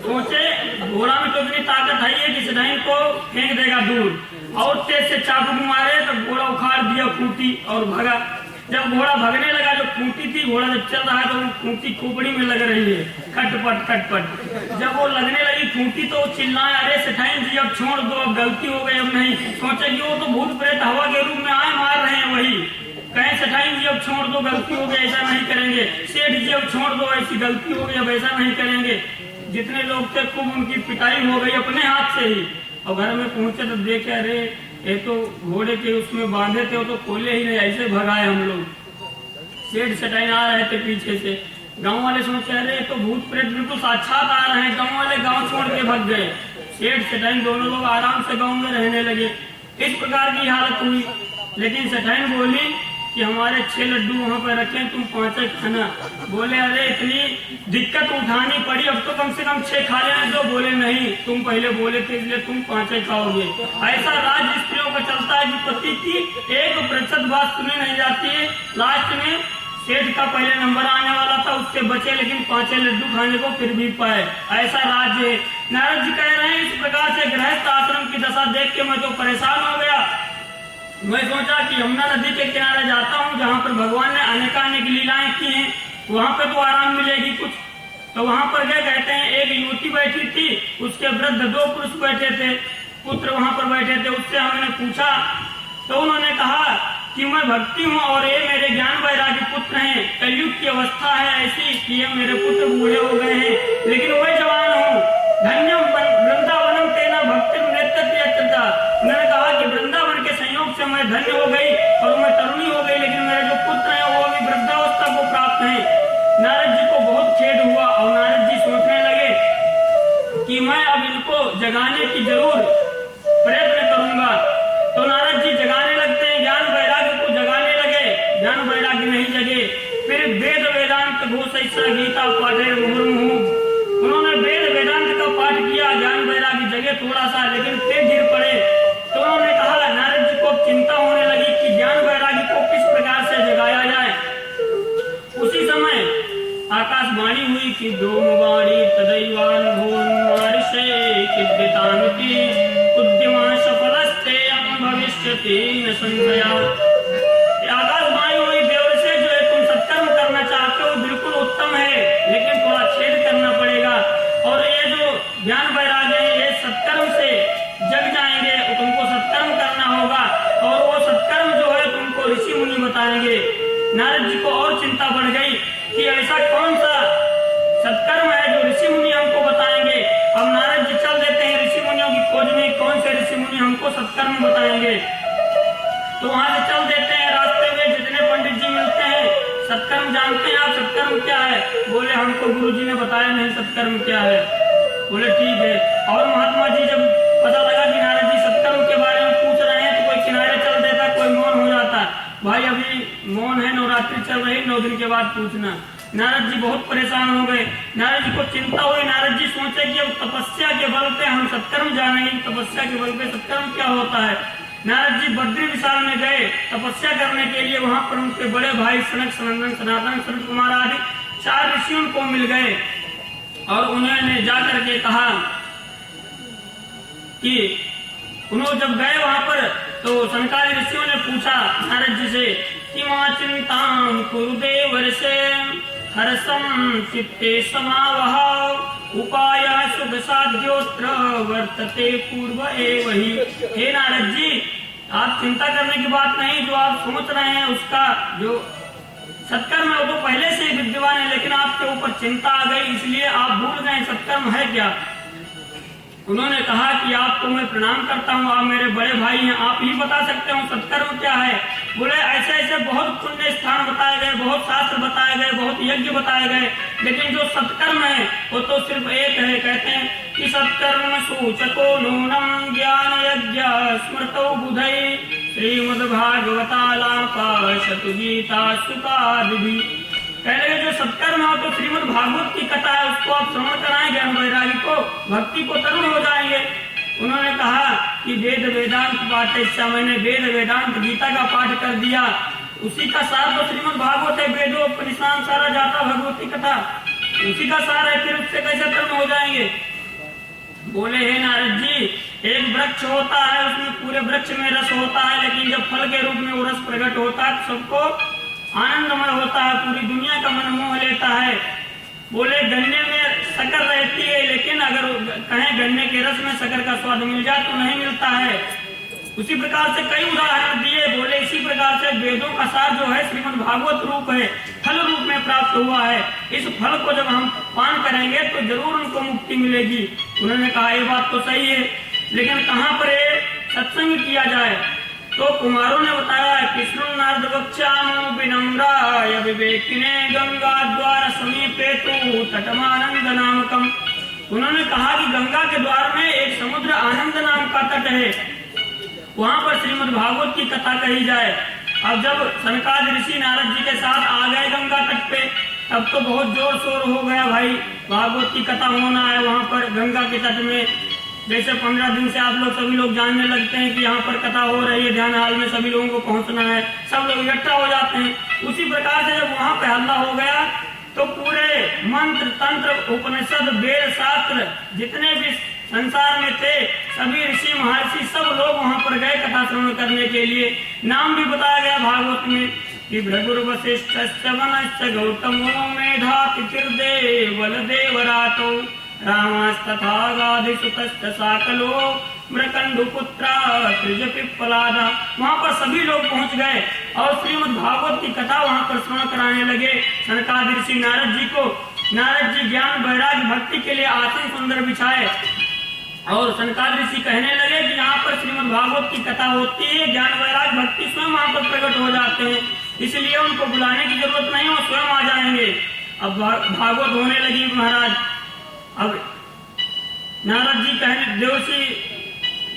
सोचे घोड़ा में तो इतनी ताकत है कि सेठाइन को फेंक देगा दूर और तेज से चाबुक मारे तो घोड़ा उखाड़ दिया खूंटी और भगा। जब घोड़ा भगने लगा, जो खूंटी थी, घोड़ा जब चल रहा है तो वो खूंटी खोपड़ी में लग रही है, खटपट खटपट। जब वो लगने लगी खूंटी तो चिल्लाए, अरे सेठाइन जी अब छोड़ दो, अब गलती हो गई, अब नहीं। सोचे कि वो तो भूत प्रेत हवा के रूप में आए मार रहे हैं, वही कहें सेठाइन जी अब छोड़ दो, गलती हो गई, ऐसा नहीं करेंगे। सेठ जी अब छोड़ दो, ऐसी गलती हो गई, अब ऐसा नहीं करेंगे। जितने लोग थे खूब उनकी पिटाई हो गई अपने हाथ से ही। और घर में पहुंचे तो देखे, अरे ये तो घोड़े के उसमें बांधे थे, वो तो खोले ही नहीं, ऐसे भगाए हम लोग। सेठ सेठाइन आ रहे थे पीछे से। गांव वाले सोचे अरे तो भूत प्रेत बिल्कुल साक्षात आ रहे हैं। गांव वाले गांव छोड़ के भग गए। सेठ सेठाइन दोनों लोग आराम से गांव में रहने लगे। इस प्रकार की हालत हुई। लेकिन सेठाइन बोली कि हमारे 6 लड्डू वहाँ पर रखे, तुम 5 खाना। बोले अरे इतनी दिक्कत उठानी पड़ी, अब तो कम से कम 6 खा लेना दो। बोले नहीं, तुम पहले बोले थे इसलिए तुम 5 खाओगे। ऐसा राज स्त्रियों का चलता है कि पति की 1% बात सुनी नहीं जाती है। लास्ट में सेठ का पहले नंबर आने वाला था, उससे बचे, लेकिन 5 लड्डू खाने को फिर भी पाए। ऐसा राज्य है। नारद जी कह रहे हैं इस प्रकार से गृहस्थ आश्रम की दशा देख के मैं तो परेशान हो गया। मैं सोचा कि यमुना नदी के किनारे जाता हूँ, जहाँ पर भगवान ने अनेकानेक लीलाएं की हैं, वहाँ पे तो आराम मिलेगी कुछ। तो वहाँ पर क्या कहते हैं, एक युवती बैठी थी, उसके वृद्ध 2 पुरुष बैठे थे, पुत्र वहाँ पर बैठे थे। उससे हमने पूछा तो उन्होंने कहा कि मैं भक्ति हूँ और ये मेरे ज्ञान वैरागी पुत्र हैं। कलयुग की अवस्था है ऐसी कि ये मेरे पुत्र बूढ़े हो गए हैं, लेकिन मैं जवान हूँ। धन्यम वृंदावनम तेना भक्ति नेतृत्व। उन्होंने कहा कि वृंदावन के संयोग से मैं धन्य हो गई और मैं तरुणी हो गई, लेकिन मेरे जो पुत्र हैं वो अभी वृद्धावस्था को प्राप्त हैं। नारद जी को बहुत खेद हुआ और नारद जी सोचने लगे कि मैं अब इनको जगाने की जरूर प्रयत्न करूंगा। तो नारद जी जगाने लगते हैं, ज्ञान वैराग्य को जगाने लगे। ज्ञान वैराग्य नहीं जगे। फिर वेद वेदांत घोषैसा गीता पाठे मुहुर्मुहु। उन्होंने वेद वेदांत का पाठ किया, ज्ञान वैराग्य जगे थोड़ा सा, लेकिन फिर गिर पड़े। तो उन्होंने कहा, नारद जी को चिंता होने लगी कि ज्ञान वैराग्य को किस प्रकार से जगाया जाए। उसी समय आकाशवाणी हुई कि व्योमवाणी तदैवान भून्मारिषे किद्यतानुति उद्यमा सफलस्ते भविष्यति न संशया। आकाशवाणी हुई, देवर्षि जो है तुम सत्कर्म करना चाहते हो बिल्कुल उत्तम है, लेकिन थोड़ा छेद करना पड़ेगा। और ये जो ज्ञान वैराग्य है ये सत्कर्म से जग जाएंगे, तुमको सत्कर्म करना होगा और वो सत्कर्म जो है तुमको ऋषि मुनि बताएंगे। नारद जी को और चिंता बढ़ गई कि ऐसा कौन सा सत्कर्म है जो ऋषि मुनि हमको बताएंगे। अब नारद जी चल देते हैं ऋषि मुनियों की खोज में, कौन से ऋषि मुनि हमको सत्कर्म बताएंगे। तो वहां से चल देते हैं। रास्ते में जितने पंडित जी मिलते हैं, सत्कर्म जानते हैं आप, सत्कर्म क्या है? बोले हमको गुरु जी ने बताया नहीं सत्कर्म क्या है। बोले ठीक है। और महात्मा जी जब पता लगा कि नारद जी सत्कर्म के बारे में पूछ रहे हैं तो कोई किनारे चल देता, कोई मौन हो जाता। भाई अभी मौन है, नवरात्रि चल रही, 9 दिन के बाद पूछना। नारद जी बहुत परेशान हो गए। नारद जी को चिंता हुई। नारद जी सोचे कि अब तपस्या के बल पे हम सत्कर्म जानेंगे, तपस्या के बल पे सत्कर्म क्या होता है। नारद जी बद्री विशाल में गए तपस्या करने के लिए। वहां पर उनके बड़े भाई सनक सनंदन सनातन सनत कुमार आदि 4 ऋषियों को मिल गए और उन्होंने जाकर के कहा कि उन्होंने जब गए वहां पर तो सनकादि ऋषियों ने पूछा नारद जी से कि मां चिंतां कुरुदेवर्षे हर्षं चित्ते समावह उपाय शुभ साध्योत्र वर्तते पूर्व एव ही। हे नारद जी, आप चिंता करने की बात नहीं, जो आप सोच रहे हैं उसका जो सत्कर्म है वो तो पहले से ही विद्यमान है, लेकिन आपके ऊपर चिंता आ गई इसलिए आप भूल गए सत्कर्म है क्या। उन्होंने कहा कि आपको मैं प्रणाम करता हूँ, आप मेरे बड़े भाई हैं, आप ही बता सकते हो सत्कर्म क्या है। बोले ऐसे ऐसे बहुत पुण्य स्थान बताए गए, बहुत शास्त्र बताए गए, बहुत यज्ञ बताए गए, लेकिन जो सत्कर्म है वो तो सिर्फ एक है। कहते हैं कि सत्कर्म सूचको नूनम ज्ञान यज्ञ स्मृतौ बुधै श्रीमद्भागवतालापा शतुगीता सुकादि। कहने जो सत्कर्म हो तो श्रीमद् भागवत की कथा है उसको आप श्रवण कराएंगे, हम वैरागी को भक्ति को तरुण हो जाएंगे। उन्होंने कहा कि वेद वेदांत पाठ, इससे मैंने वेद वेदांत गीता का पाठ कर दिया, उसी का सार तो श्रीमद् भागवत है, वेदोपनिषद सारा जाता भगवती कथा। उसी का सार है, फिर उससे कैसे तरुण हो जाएंगे। बोले हे नारद जी, एक वृक्ष होता है, उसमें पूरे वृक्ष में रस होता है, लेकिन जब फल के रूप में वो रस प्रकट होता है तो सबको आनंदमय होता है, पूरी दुनिया का मन मोह लेता है। बोले गन्ने में शक्कर रहती है, लेकिन अगर कहें गन्ने के रस में शक्कर का स्वाद मिल जाए तो नहीं मिलता है। उसी प्रकार से कई उदाहरण दिए। बोले इसी प्रकार से वेदों का सार जो है श्रीमद् भागवत रूप है, फल रूप में प्राप्त हुआ है। इस फल को जब हम पान करेंगे तो जरूर उनको मुक्ति मिलेगी। उन्होंने कहा ये बात तो सही है, लेकिन कहाँ पर ये सत्संग किया जाए। तो कुमारों ने बताया कृष्ण नारद वक्षामो विनम्राय विवेकिने गंगा द्वार समीपे तु तटमानंद नामकम। उन्होंने कहा कि गंगा के द्वार में एक समुद्र आनंद नाम का तट है, वहां पर श्रीमद् भागवत की कथा कही जाए। अब जब सनकादिक ऋषि नारद जी के साथ आ गए गंगा तट पे, तब तो बहुत जोर शोर हो गया भाई, भागवत की कथा होना है वहां पर गंगा के तट में। जैसे 15 दिन से आप लोग सभी लोग जानने लगते हैं कि यहाँ पर कथा हो रही है, ध्यान हाल में सभी लोगों को पहुंचना है, सब लोग इकट्ठा हो जाते हैं। उसी प्रकार से जब वहां पे हल्ला हो गया तो पूरे मंत्र तंत्र उपनिषद वेद शास्त्र जितने भी संसार में थे सभी ऋषि महर्षि सब लोग वहां पर गए कथा श्रवण करने के लिए। नाम भी बताया गया भागवत में कि भृगुर वशिष्ठ वनश्च गौतमो मेधा तिथिर्देव बलदेवरातो रामस्तथा गाधिसुतश्च साकलो मृकंडुपुत्रा त्रिज पिप्पलादा। वहां पर सभी लोग पहुंच गए और श्रीमद् भागवत की कथा वहां पर श्रवण कराने लगे सनकादिक ऋषि नारद जी को। नारद जी ज्ञान वैराग्य भक्ति के लिए आसन सुंदर बिछाए और सनकादिक ऋषि कहने लगे कि यहाँ पर श्रीमद् भागवत की कथा होती है, ज्ञान वैराग्य भक्ति स्वयं वहां पर प्रकट हो जाते हैं, इसलिए उनको बुलाने की जरूरत नहीं, वो स्वयं आ जाएंगे। अब भागवत होने लगी महाराज। अब नारद जी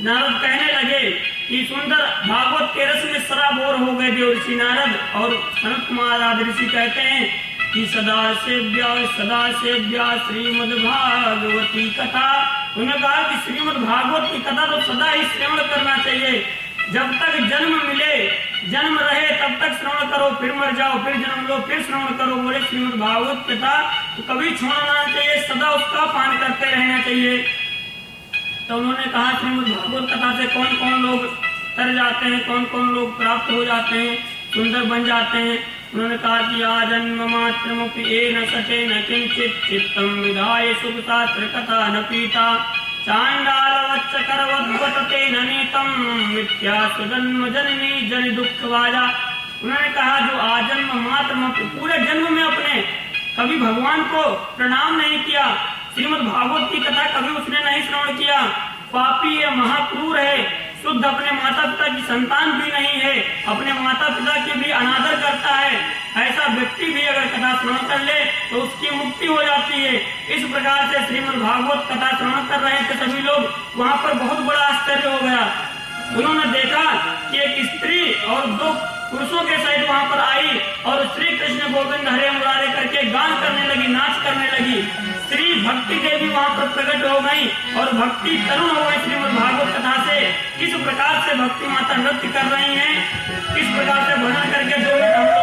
नारद कहने लगे कि सुंदर भागवत के रस में सराबोर हो गए देवर्षि नारद। और सनत कुमार आदि ऋषि कहते हैं कि सदा सेव्या श्रीमद् भागवती कथा। उन्होंने कहा कि श्रीमद् भागवत की कथा तो सदा ही श्रवण करना चाहिए, जब तक जन्म मिले, जन्म रहे तब तक श्रवण करो, फिर मर जाओ फिर जन्म लो फिर श्रवण करो। बोले श्रीमद् भागवत कथा तो कभी छोड़ना चाहिए, सदा उसका पान करते रहना चाहिए। तो उन्होंने कहा श्रीमद् भागवत कथा से कौन कौन लोग तर जाते हैं, कौन कौन लोग प्राप्त हो जाते हैं, सुंदर बन जाते हैं। उन्होंने कहा कि आजन्म मात्रमपि येन सखेन किंचित चित्तम विधाय सुख शास्त्र कथा न पीता चांडालवच्च करवद्वतते नीतम मिथ्या सुजन्म जननी जन दुख वाजा। उन्होंने कहा जो आजन्म मात्र पूरे जन्म में अपने कभी भगवान को प्रणाम नहीं किया, श्रीमद् भागवत की कथा कभी उसने नहीं श्रवण किया, पापी है, महाक्रूर है, शुद्ध अपने माता पिता की संतान भी नहीं है, अपने माता पिता की भी अनादर करता है, ऐसा व्यक्ति भी अगर कथा श्रवण कर ले तो उसकी मुक्ति हो जाती है। इस प्रकार से श्रीमद् भागवत कथा श्रवण कर रहे थे सभी लोग। वहां पर बहुत बड़ा आश्चर्य हो गया। उन्होंने देखा कि एक स्त्री और 2 पुरुषों के सहित वहां पर आई और श्री कृष्ण गोविंद हरे मुरारे करके गान करने लगी, नाच करने लगी। श्री भक्ति देवी वहां पर प्रकट हो गई और भक्ति तरुण हो गई श्रीमद् भागवत कथा से। किस प्रकार से भक्ति माता नृत्य कर रही हैं, किस प्रकार से भजन करके 2 मिनट